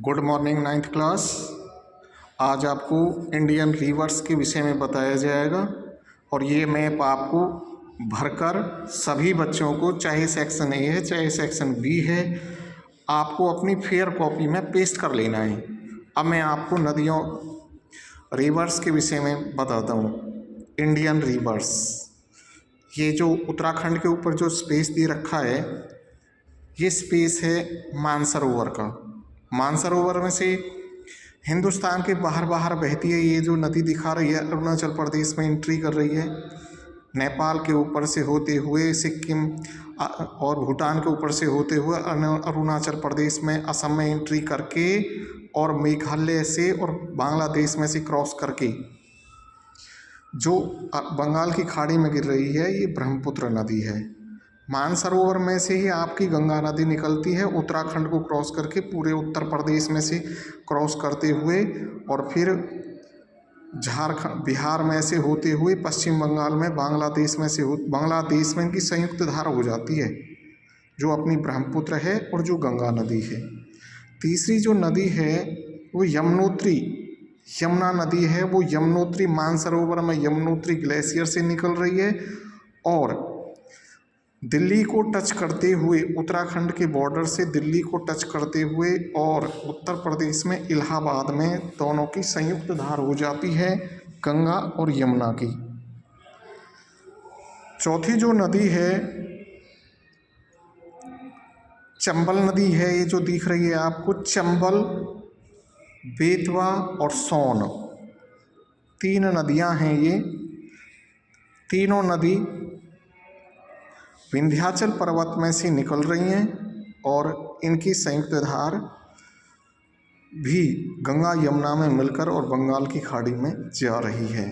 Good morning ninth class. आज आपको Indian reverse के विषय में बताया जाएगा और ये मैप आपको भरकर सभी बच्चों को, चाहे सेक्शन ए है चाहे सेक्शन बी है, आपको अपनी फेयर कॉपी में पेस्ट कर लेना है। अब मैं आपको नदियों रिवर्स के विषय में बताता हूँ। इंडियन रिवर्स, ये जो उत्तराखंड के ऊपर जो स्पेस दे रखा है, ये स्पेस है मानसरोवर का। मानसरोवर में से हिंदुस्तान के बाहर बाहर बहती है। ये जो नदी दिखा रही है अरुणाचल प्रदेश में एंट्री कर रही है, नेपाल के ऊपर से होते हुए सिक्किम और भूटान के ऊपर से होते हुए अरुणाचल प्रदेश में, असम में एंट्री करके और मेघालय से और बांग्लादेश में से क्रॉस करके जो बंगाल की खाड़ी में गिर रही है, ये ब्रह्मपुत्र नदी है। मानसरोवर में से ही आपकी गंगा नदी निकलती है, उत्तराखंड को क्रॉस करके पूरे उत्तर प्रदेश में से क्रॉस करते हुए और फिर झारखंड, बिहार में से होते हुए पश्चिम बंगाल में, बांग्लादेश में से बांग्लादेश में इनकी संयुक्त धारा हो जाती है, जो अपनी ब्रह्मपुत्र है और जो गंगा नदी है। तीसरी जो नदी है वो यमुनोत्री, यमुना नदी है। वो यमुनोत्री मानसरोवर में यमुनोत्री ग्लेशियर से निकल रही है और दिल्ली को टच करते हुए, उत्तराखंड के बॉर्डर से दिल्ली को टच करते हुए और उत्तर प्रदेश में इलाहाबाद में दोनों की संयुक्त धार हो जाती है, गंगा और यमुना की। चौथी जो नदी है चंबल नदी है। ये जो दिख रही है आपको, चंबल, बेतवा और सोन, तीन नदियां हैं। ये तीनों नदी विंध्याचल पर्वत में से निकल रही हैं और इनकी संयुक्त धार भी गंगा यमुना में मिलकर और बंगाल की खाड़ी में जा रही है।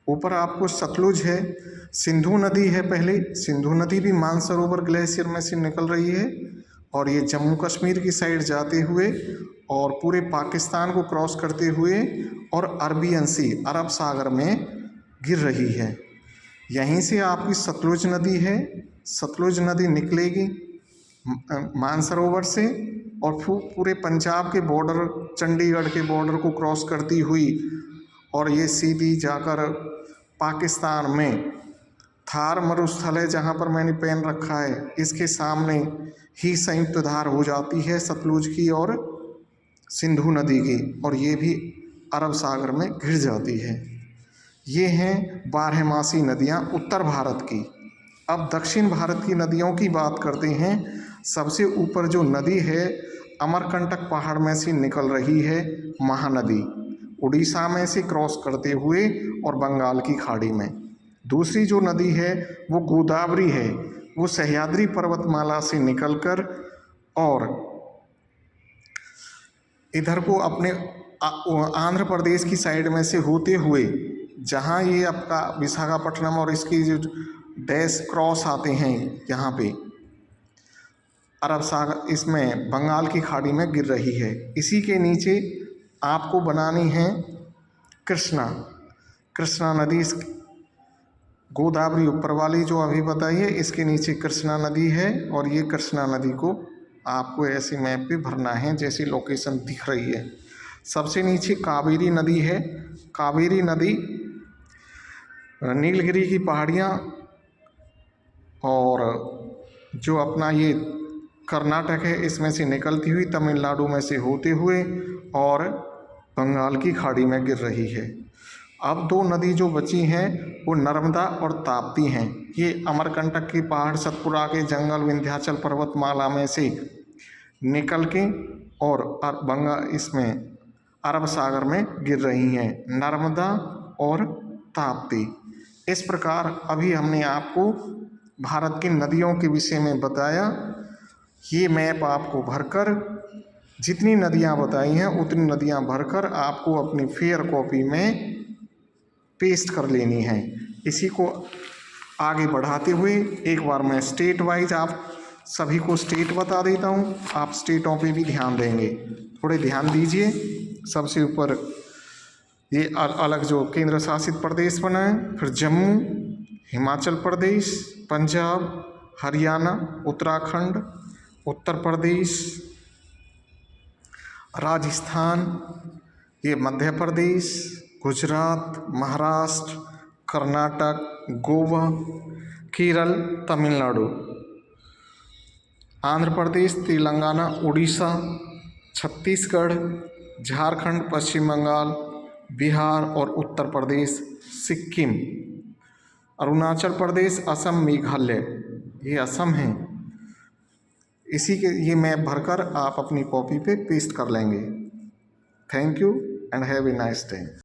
ऊपर आपको सतलुज है, सिंधु नदी है। पहले सिंधु नदी भी मानसरोवर ग्लेशियर में से निकल रही है और ये जम्मू कश्मीर की साइड जाते हुए और पूरे पाकिस्तान को क्रॉस करते हुए और अरबियन सी, अरब सागर में गिर रही है। यहीं से आपकी सतलुज नदी है। सतलुज नदी निकलेगी मानसरोवर से और पूरे पंजाब के बॉर्डर, चंडीगढ़ के बॉर्डर को क्रॉस करती हुई और ये सीधी जाकर पाकिस्तान में थार मरुस्थल है, जहाँ पर मैंने पेन रखा है, इसके सामने ही संयुक्त धार हो जाती है सतलुज की और सिंधु नदी की, और ये भी अरब सागर में घिर जाती है। ये हैं बारहमासी नदियाँ उत्तर भारत की। अब दक्षिण भारत की नदियों की बात करते हैं। सबसे ऊपर जो नदी है अमरकंटक पहाड़ में से निकल रही है, महानदी, उड़ीसा में से क्रॉस करते हुए और बंगाल की खाड़ी में। दूसरी जो नदी है वो गोदावरी है। वो सह्याद्री पर्वतमाला से निकलकर और इधर को अपने आंध्र प्रदेश की साइड में से होते हुए, जहाँ ये आपका विशाखापट्टनम और इसकी जो डैश क्रॉस आते हैं यहाँ पे अरब सागर, इसमें बंगाल की खाड़ी में गिर रही है। इसी के नीचे आपको बनानी है कृष्णा, कृष्णा नदी। इस गोदावरी ऊपर वाली जो अभी बताई है, इसके नीचे कृष्णा नदी है और ये कृष्णा नदी को आपको ऐसे मैप पे भरना है जैसी लोकेशन दिख रही है। सबसे नीचे कावेरी नदी है। कावेरी नदी नीलगिरी की पहाड़ियाँ और जो अपना ये कर्नाटक है, इसमें से निकलती हुई तमिलनाडु में से होते हुए और बंगाल की खाड़ी में गिर रही है। अब दो नदी जो बची हैं वो नर्मदा और ताप्ती हैं। ये अमरकंटक की पहाड़, सतपुड़ा के जंगल, विंध्याचल पर्वतमाला में से निकल के और इसमें अरब सागर में गिर रही हैं, नर्मदा और ताप्ती। इस प्रकार अभी हमने आपको भारत की नदियों के विषय में बताया। ये मैप आपको भरकर, जितनी नदियाँ बताई हैं उतनी नदियाँ भरकर आपको अपनी फेयर कॉपी में पेस्ट कर लेनी है। इसी को आगे बढ़ाते हुए एक बार मैं स्टेट वाइज आप सभी को स्टेट बता देता हूँ। आप स्टेटों पे भी ध्यान देंगे, थोड़े ध्यान दीजिए। सबसे ऊपर ये अलग जो केंद्र शासित प्रदेश बना है, फिर जम्मू, हिमाचल प्रदेश, पंजाब, हरियाणा, उत्तराखंड, उत्तर प्रदेश, राजस्थान, ये मध्य प्रदेश, गुजरात, महाराष्ट्र, कर्नाटक, गोवा, केरल, तमिलनाडु, आंध्र प्रदेश, तेलंगाना, उड़ीसा, छत्तीसगढ़, झारखंड, पश्चिम बंगाल, बिहार और उत्तर प्रदेश, सिक्किम, अरुणाचल प्रदेश, असम, मेघालय, ये असम है। इसी के ये मैप भरकर आप अपनी कॉपी पे पेस्ट कर लेंगे। Thank you and have a nice day.